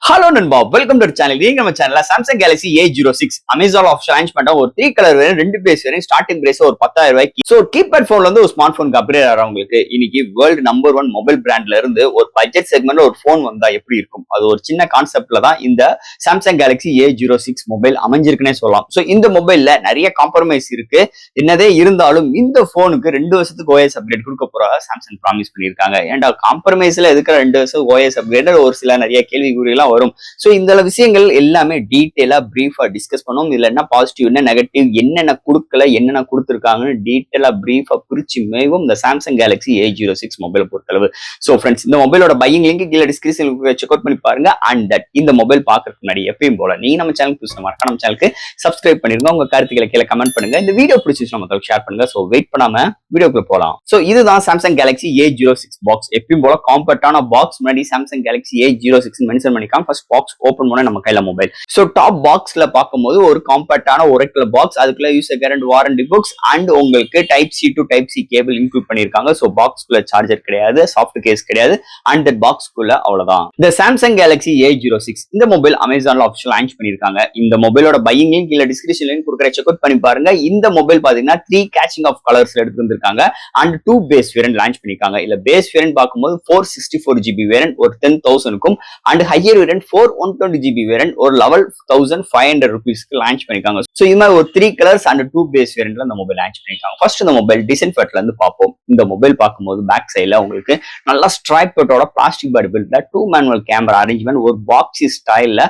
Hello நண்பா, welcome to channel. நீங்க நம்ம சேனல்ல Samsung Galaxy A06 Amazon of launch பண்ண ஒரு 3 கலர் வேணும், 2 பேஸ் வேணும். ஸ்டார்டிங் பிரைஸ் ஒரு 10,000 ரூபாய்க்கு. சோ கீபேட் போன்ல இருந்து ஒரு ஸ்மார்ட் போனுக்கு அப்கிரேட் ஆறவங்களுக்கு இன்னைக்கு வேர்ல்ட் நம்பர் 1 மொபைல் பிராண்ட்ல இருந்து ஒரு பட்ஜெட் செக்மெண்ட்ல ஒரு போன் வந்தா எப்படி இருக்கும், அது ஒரு சின்ன கான்செப்ட்ல தான் இந்த சாம்சங் கேலக்ஸி A06 மொபைல் அமைஞ்சிருக்குன்னே சொல்லலாம். சோ இந்த மொபைல்ல நிறைய காம்ப்ரமைஸ் இருக்கு. என்னதே இருந்தாலும் இந்த போனுக்கு 2 வருஷத்துக்கு OS அப்கிரேட் கொடுக்க போறதா சாம்சங் ப்ராமிஸ் பண்ணிருக்காங்க. ஏன்டா காம்ப்ரமைஸ்ல எதுக்கு 2 வருஷம் OS அப்கிரேட், ஒரு சில நிறைய கேள்விக்குறிகள் வரும். சோ இந்த விஷயங்கள் எல்லாமே டீடைலா பிரீஃபா டிஸ்கஸ் பண்ணுவோம். இதுல என்ன பாசிட்டிவ், என்ன நெகட்டிவ், என்னென்ன கொடுக்கல, என்னென்ன கொடுத்திருக்காங்கன்னு டீடைலா பிரீஃபா பிரிச்சு மேவும் இந்த சாம்சங் கேலக்ஸி A06 மொபைல் பொறுத்தளவு. சோ ஃப்ரெண்ட்ஸ், இந்த மொபைலோட பையிங் லிங்க் கீழே டிஸ்கிரிப்ஷன்ல செக் அவுட் பண்ணி பாருங்க. அண்ட் தட் இந்த மொபைல் பாக்குறதுக்கு முன்னாடி எப்பயும் போல நீ நம்ம சேனலுக்கு புதுசா மறக்காம நம்ம சேனலுக்கு சப்ஸ்கிரைப் பண்ணிருங்க. உங்க கருத்துக்களை கீழே கமெண்ட் பண்ணுங்க. இந்த வீடியோ பிடிச்சிருந்தா மத்தவங்களுக்கு ஷேர் பண்ணுங்க. சோ வெயிட் பண்ணாம வீடியோக்குள்ள போலாம். சோ இதுதான் சாம்சங் கேலக்ஸி A06 பாக்ஸ். எப்பயும் போல காம்பேக்டான பாக்ஸ். முன்னாடி சாம்சங் கேலக்ஸி A06 மென்ஷன் பண்ணிக்கலாம். ஃபர்ஸ்ட் பாக்ஸ் ஓபன் பண்ண நம்ம கையில மொபைல். சோ டாப் பாக்ஸ்ல பாக்கும்போது ஒரு காம்பேக்டான ஒரேக்கிள் பாக்ஸ், அதுக்குள்ள யூசர் கேரண்ட் வாரண்டி புக்ஸ் அண்ட் உங்களுக்கு type C to type C cable include பண்ணிருக்காங்க. சோ பாக்ஸ்க்குள்ள சார்ஜர் கிடையாது, சாஃப்ட் கேஸ் கிடையாது. அண்ட் தட் பாக்ஸ்க்குள்ள அவ்வளவுதான். இந்த சாம்சங் கேலக்ஸி A06 இந்த மொபைல் அமேசான்ல ஆஃபிஷியல் லான்ச் பண்ணிருக்காங்க. இந்த மொபைலோட பையிங் லிங்க் இல்ல டிஸ்கிரிப்ஷன் லிங்க் கொடுக்குற, செக் அவுட் பண்ணி பாருங்க. இந்த மொபைல் பாத்தீங்கன்னா 3 கேச்சிங் ஆஃப் கலர்ஸ்ல எடுத்து வந்திருக்காங்க. அண்ட் 2 பேஸ் வேரியன்ட் லான்ச் பண்ணிருக்காங்க. இல்ல பேஸ் வேரியன்ட் பார்க்கும்போது 464GB வேரியன்ட் ஒரு 10,000க்கும் and higher variant 120GB variant ஒரு 11,500 ரூபீஸ்க்கு லான்ச் பண்ணிருக்காங்க. சோ இது மாதிரி ஒரு 3 கலர்ஸ் அண்ட் 2 பேஸ் வேரியன்ட்ல இந்த மொபைல் லான்ச் பண்ணிருக்காங்க. ஃபர்ஸ்ட் இந்த மொபைல் டிசைன் ஃபேட்ல இருந்து பார்ப்போம். இந்த மொபைல் பார்க்கும்போது பேக் சைடுல உங்களுக்கு நல்லா ஸ்ட்ரைப்போட பிளாஸ்டிக் பாடி பில்ட்ல 2 மேனுவல் கேமரா அரேஞ்ச்மெண்ட் ஒரு பாக்ஸி ஸ்டைல்ல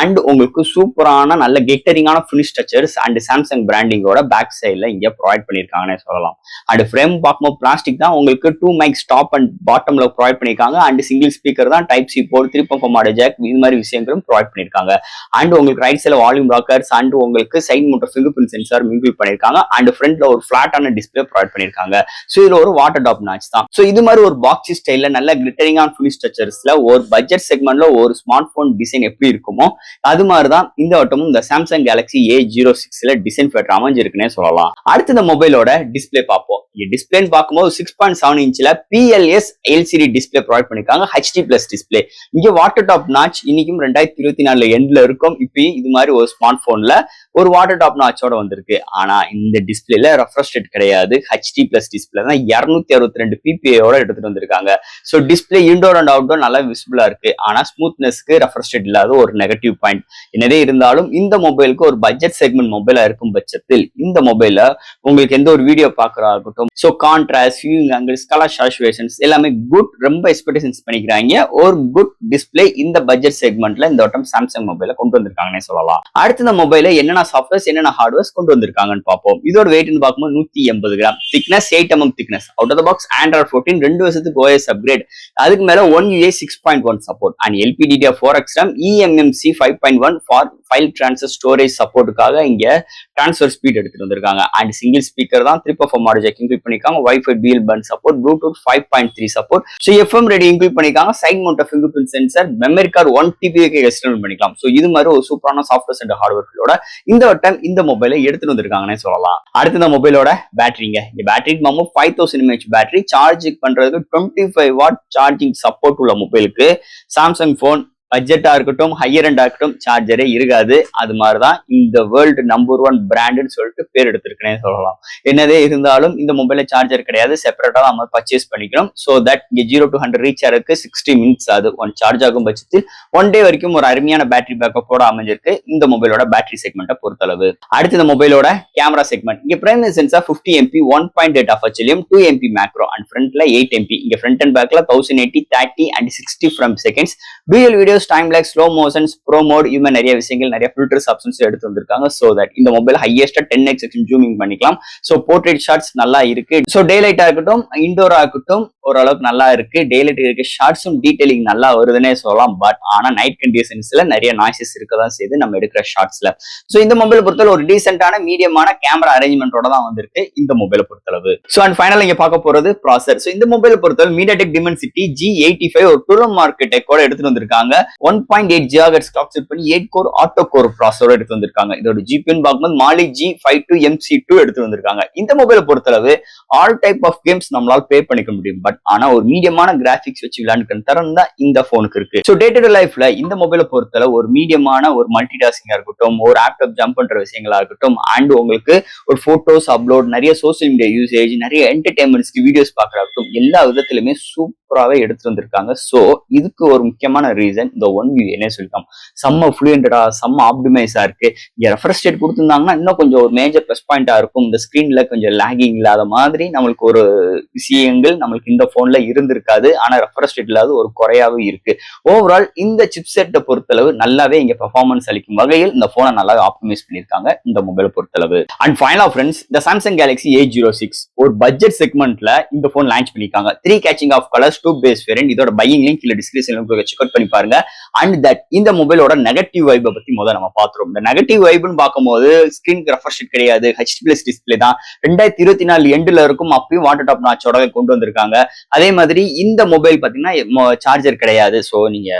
அண்ட் உங்களுக்கு சூப்பரான நல்ல கெட்டரிங்கான ஃபினிஷ் டச்சர்ஸ் அண்ட் சாம்சங் பிராண்டிங்கோட பேக் சைடுல இங்க ப்ரொவைட் பண்ணிருக்காங்கன்னு சொல்லலாம். அண்ட் ஃப்ரேம் பார்க்கும்போது பிளாஸ்டிக் தான், உங்களுக்கு 2 மைக்ஸ் டாப் அண்ட் பாட்டம்ல ப்ரொவைட் பண்ணிருக்காங்க. அண்ட் சிங்கிள் ஸ்பீக்கர் தான், type C port, 3.5 audio jack, இது மாதிரி விஷயங்களும் ப்ரொவைட் பண்ணிருக்காங்க. அண்ட் உங்களுக்கு ரைட் சைடுல வால்யூம் ராக்கர்ஸ் அண்ட் உங்களுக்கு side mount fingerprint sensor include பண்ணிருக்காங்க. அண்ட் ஃப்ரண்ட்ல ஒரு ஃபிளாட்டான டிஸ்பிளே ப்ரொவைட் பண்ணிருக்காங்க. சோ இதுல ஒரு வாட்டர் டாப் நாட்ச் தான். சோ இது மாதிரி ஒரு பாக்ஸி ஸ்டைல்ல நல்ல கிளிட்டரிங்கான ஃபினிஷ் டச்சர்ஸ்ல ஒரு பட்ஜெட் செக்மெண்ட்ல ஒரு ஸ்மார்ட் போன் டிசைன் எப்படி இருக்குமோ அது மாதிரி தான் இந்த வட்டமும் இந்த சாம்சங் கேலக்ஸி A06ல டிசைன் ஃபேட்டர் அமைஞ்சிருக்குன்னே சொல்லலாம். அடுத்து இந்த மொபைலோட டிஸ்பிளே பார்ப்போம். டிஸ்பிளேன்னு பார்க்கும்போது 6.7 இன்ச்ல PLS LCD டிஸ்பிளே ப்ரொவைட் பண்ணிருக்காங்க. HD+ display. இங்க வாட்டர் டாப் நாட்ச் இன்னைக்கும் 2024 எண்ட்ல இருக்கும். இப்போ இது மாதிரி ஒரு ஸ்மார்ட் போன்ல ஒரு வாட்டர் டாப் நாட்சோட வந்திருக்கு. ஆனா இந்த டிஸ்பிளேல ரெஃப்ரெஷ் ரேட் கிடையாது. HD+ டிஸ்பிளே தான் 262 PPIயோட எடுத்துட்டு வந்திருக்காங்க. So display indoor and outdoor நல்லா விசிபிளா இருக்கு. ஆனா ஸ்மூத்னஸ்க்கு ரெஃப்ரெஷ் ரேட் இல்லாத ஒரு நெகட்டிவ் பாயிண்ட். என்னதே இருந்தாலும் இந்த மொபைலுக்கு ஒரு பட்ஜெட் செக்மெண்ட் மொபைலா இருக்கும் பட்சத்தில் இந்த மொபைல்ல உங்களுக்கு எந்த ஒரு வீடியோ பாக்குறா இருக்கட்டும், so contrast, viewing angles, colour saturations எல்லாமே குட், ரொம்ப எக்ஸ்பெக்டேஷன்ஸ் பண்ணிக்கிறாங்க. ஒரு குட் டிஸ்பிளே இந்த பட்ஜெட் செக்மெண்ட்ல இந்த வட்டம் சாம்சங் மொபைல கொண்டு வந்திருக்காங்கன்னு சொல்லலாம். அடுத்த இந்த மொபைல என்னென்ன சாஃப்ட்வேர்ஸ் என்னென்ன ஹார்ட்வேர்ஸ் கொண்டு வந்திருக்காங்கன்னு பார்ப்போம். இதோட வெயிட்னு பார்க்கும்போது 180 gram, thickness 8mm thickness, out of the box Android 14 2 வருஷத்துக்கு OS அப்கிரேட், அதுக்கு மேல 1UI 6.1 support and LPDDR4X RAM, eMMC 5.1 for file transfer storage சப்போர்ட்டுக்காக இங்க ட்ரான்ஸ்ஃபர் ஸ்பீட் எடுத்துட்டு வந்திருக்காங்க. அண்ட் சிங்கிள் ஸ்பீக்கர் தான், 3.5 ஆடியோ ஜாக் இன்க்ளூட் பண்ணிருக்காங்க. Wi-Fi dual band support, Bluetooth 5.3 support, so FM radio include பண்ணிருக்காங்க. Side mount fingerprint sensor, memory card 1TB extend பண்ணிக்கலாம். So இது மாதிரி ஒரு சூப்பரான சாஃப்ட்வேர்ஸ் அண்ட் ஹார்ட்வேர்களோட இந்த வட்டம் இந்த மொபைலை எடுத்துட்டு வந்திருக்காங்கன்னு சொல்லலாம். அடுத்து இந்த மொபைலோட பேட்டரிங்க. இந்த பேட்டரி 5000 mAh பேட்டரி, சார்ஜ் பண்றதுக்கு 25 வாட் சார்ஜிங் சப்போர்ட் உள்ள மொபைலுக்கு சாம்சங் போன் பட்ஜெட்டா இருக்கட்டும், ஹையர் எண்டா இருக்கட்டும், சார்ஜரே இருக்காது. அது மாதிரிதான் இந்த வேர்ல்டு நம்பர் 1 பிராண்டுன்னு சொல்லிட்டு பேர் எடுத்திருக்கேன்னு சொல்லலாம். என்னதே இருந்தாலும் இந்த மொபைல சார்ஜர் கிடையாது, செப்பரேட்டா நம்ம பர்ச்சேஸ் பண்ணிக்கணும். சோ தட் இங்க 0 to 100 ரீச் ஆகிறதுக்கு 60 மினிட்ஸ் ஆகுது. ஒன் சார்ஜ் ஆகும் பட்சத்தில் 1 டே வரைக்கும் ஒரு அருமையான பேட்டரி பேக்கப்போட அமைஞ்சிருக்கு இந்த மொபைலோட பேட்டரி செக்மெண்ட்டை பொறுத்தளவு. அடுத்து இந்த மொபைலோட கேமரா செக்மெண்ட். இங்க primary sensor 50MP 1.8 aperture, 2MP macro and ஃப்ரண்ட்ல 8MP. இங்க ஃப்ரண்ட் அண்ட் பேக்ல 1080, 30 and 60 frames seconds, dual video time லைக், ஸ்லோ மோஷன்ஸ், ப்ரோ மோட், இது மாதிரி நிறைய விஷயங்கள், நிறைய ஃபில்டர்ஸ் ஆப்ஷன்ஸ் எடுத்து வந்திருக்காங்க. சோ தட் இந்த மொபைல் ஹையஸ்டா 10x ஜூமிங் பண்ணிக்கலாம். சோ போர்ட்ரேட் ஷாட்ஸ் நல்லா இருக்கு. சோ டே லைட்டா இருக்கட்டும், இன்டோரா இருக்கட்டும், ஓரளவுக்கு நல்லா இருக்கு. டே லைட் இருக்கு, ஷார்ட்ஸும் டீடைலிங் நல்லா வருதுன்னே சொல்லலாம். பட் ஆனா நைட் கண்டிஷன்ஸ்ல நிறைய நாய்ஸஸ் இருக்கதான் செய்யுது நம்ம எடுக்கிற ஷார்ட்ஸ்ல. சோ இந்த மொபைல் பொறுத்தவரை ஒரு டீசென்டான மீடியமான கேமரா அரேஞ்ச்மெண்டோட தான் வந்திருக்கு இந்த மொபைலை பொறுத்தளவு. சோ அண்ட் ஃபைனல் இங்க பார்க்க போறது ப்ராசஸர். சோ இந்த மொபைலை பொறுத்தவரை MediaTek Dimensity G85 ஒரு 12 மார்க் டெக்கோட எடுத்துட்டு வந்திருக்காங்க. 1.8 GHz கிளாக் செட் பண்ணி 8 கோர் ஆட்டோ கோர் ப்ராசஸரோட எடுத்து வந்திருக்காங்க. இதோட ஜிபின்னு பார்க்கும்போது மாலி G52 MC2 எடுத்து வந்திருக்காங்க. இந்த மொபைலை பொறுத்தளவு ஆல் டைப் ஆஃப் கேம்ஸ் நம்மளால ப்ளே பண்ணிக்க முடியும். பட் ஆனா ஒரு மீடியமான கிராபிக்ஸ் வச்சு விளையாண்டுக்கிற தரம் தான் இந்த போனுக்கு இருக்கு. ஸோ டே டு டே லைஃப்ல இந்த மொபைலை பொறுத்தளவு ஒரு மீடியமான ஒரு மல்டி டாஸ்கிங்கா இருக்கட்டும், ஒரு ஆப்டாப் ஜம்ப் பண்ற விஷயங்களா இருக்கட்டும், அண்ட் உங்களுக்கு ஒரு போட்டோஸ் அப்லோட், நிறைய சோசியல் மீடியா யூசேஜ், நிறைய என்டர்டைன்மெண்ட்ஸ்க்கு வீடியோஸ் பார்க்கறாகட்டும், எல்லா விதத்திலுமே சூப்பராகவே எடுத்து வந்திருக்காங்க. ஸோ இதுக்கு ஒரு முக்கியமான ரீசன் இந்த ஒன் வியூ சொல்லிக்கலாம். செம்ம ஃப்ளூயண்டா, செம்ம ஆப்டிமைஸா இருக்கு. இங்க ரெஃப்ரெஷ் ரேட் கொடுத்திருந்தாங்கன்னா இன்னும் கொஞ்சம் ஒரு மேஜர் பிளஸ் பாயிண்டா இருக்கும். இந்த ஸ்கிரீன்ல கொஞ்சம் லேகிங் இல்லாத மாதிரி நம்மளுக்கு ஒரு விஷயங்கள் நம்மளுக்கு இந்த போன்ல இருந்திருக்காது. ஆனா ரெஃப்ரெஷ் ரேட் இல்லாத ஒரு குறையாவே இருக்கு. ஓவரால் இந்த சிப் செட்டை பொறுத்தளவு நல்லாவே இங்க பெர்ஃபார்மன்ஸ் அளிக்கும் வகையில் இந்த போனை நல்லாவே ஆப்டிமைஸ் பண்ணிருக்காங்க இந்த மொபைலை பொறுத்தளவு. அண்ட் ஃபைனலா ஃப்ரெண்ட்ஸ், இந்த சாம்சங் கேலக்ஸி A06 ஒரு பட்ஜெட் செக்மெண்ட்ல இந்த போன் லான்ச் பண்ணிருக்காங்க. 3 catching of colours, 2 base variant. இதோட பையிங் லிங்க் இல்ல டிஸ்கிரிப்ஷன்ல செக் அவுட் பண்ணி பாருங்க. அண்ட் தட் இந்த மொபைலோட நெகட்டிவ் வைபை பத்தி முதல்ல நம்ம பாத்துறோம். இந்த நெகட்டிவ் வைப்னு பார்க்கும்போது ஸ்கிரீனுக்கு ரெஃப்ரெஷ் ரேட் கிடையாது, HD+ டிஸ்பிளே தான். 2024 எண்டுல இருக்கும். அப்பயும் வாட்டர் டாப் நாச்சோட கொண்டு வந்திருக்காங்க. அதே மாதிரி இந்த மொபைல் பாத்தீங்கன்னா சார்ஜர் கிடையாது. சோ நீங்க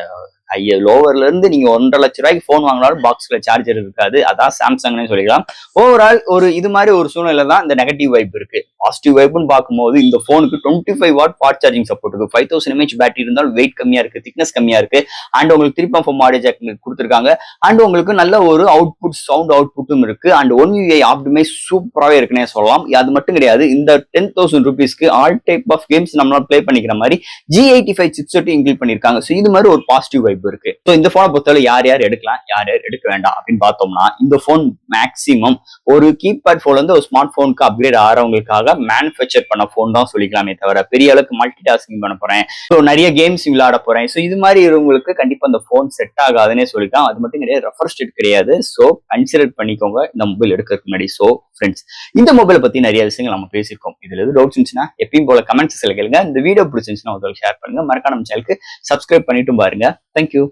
லோவர்ல இருந்து நீங்க 1.5 லட்ச ரூபாய்க்கு போன் வாங்கினாலும் பாக்ஸ்ல சார்ஜர் இருக்காது. அதான் சாம்சங்னு சொல்லிக்கலாம். ஓவரால் ஒரு இது மாதிரி ஒரு சூழ்நிலை தான் இந்த நெகட்டிவ் வைப் இருக்கு. பாசிட்டிவ் வைப்னு பார்க்கும்போது இந்த போனுக்கு 25 வாட் ஃபாஸ்ட் சார்ஜிங் சப்போர்ட் இருக்கு. 5000 mAh பேட்டரி இருந்தாலும் வெயிட் கம்மியா இருக்கு, திக்னஸ் கம்மியா இருக்கு. அண்ட் உங்களுக்கு 3.4 ஆடியோ ஜாக் கொடுத்திருக்காங்க. அண்ட் உங்களுக்கு நல்ல ஒரு அவுட்புட், சவுண்ட் அவுட்புட்டும் இருக்கு. அண்ட் ஒன் யூஐ ஆப்டிமைஸ் சூப்பராகவே இருக்குன்னே சொல்லலாம். அது மட்டும் கிடையாது, இந்த 10,000 rupeesக்கு ஆல் டைப் ஆஃப் கேம்ஸ் நம்மளால பிளே பண்ணிக்கிற மாதிரி G85 சிப்செட் இன்க்ளூட் பண்ணிருக்காங்க. ஸோ இது மாதிரி ஒரு பாசிட்டிவ் வைப் இருக்கு. ஸோ இந்த போனை பொறுத்தவரை யார் யார் எடுக்கலாம், யார் யார் எடுக்க வேண்டாம் அப்படின்னு பார்த்தோம்னா, இந்த போன் மேக்சிமம் ஒரு கீபேட் போன்ல இருந்து ஒரு ஸ்மார்ட் போனுக்கு அப்கிரேட் ஆகிறவங்களுக்காக மேனுஃபேக்சர் பண்ண போன் தான் சொல்லிக்கலாமே தவிர, பெரிய அளவுக்கு மல்டி டாஸ்கிங் பண்ண போறேன், ஸோ நிறைய கேம்ஸ் விளையாட போறேன், ஸோ இது மாதிரி இருக்கவங்களுக்கு கண்டிப்பா இந்த போன் செட் ஆகாதுன்னே சொல்லிக்கலாம். அது மட்டும் கிடையாது, ரெஃப்ரெஷ் ரேட் கிடையாது. ஸோ கன்சிடர் பண்ணிக்கோங்க இந்த மொபைல் எடுக்கிறதுக்கு முன்னாடி. ஸோ ஃப்ரெண்ட்ஸ், இந்த மொபைலை பத்தி நிறைய விஷயங்கள் நம்ம பேசியிருக்கோம். இதுல எது டவுட்ஸ் இருந்துச்சுன்னா எப்பயும் போல கமெண்ட்ஸ் கேளுங்க. இந்த வீடியோ பிடிச்சிருந்துச்சுன்னா ஒரு ஷேர் பண்ணுங்க. மறக்காம நம்ம சேனலுக்கு சப்ஸ்கிரைப் பண்ணிட்டும் பாருங்க. தேங்க்யூ.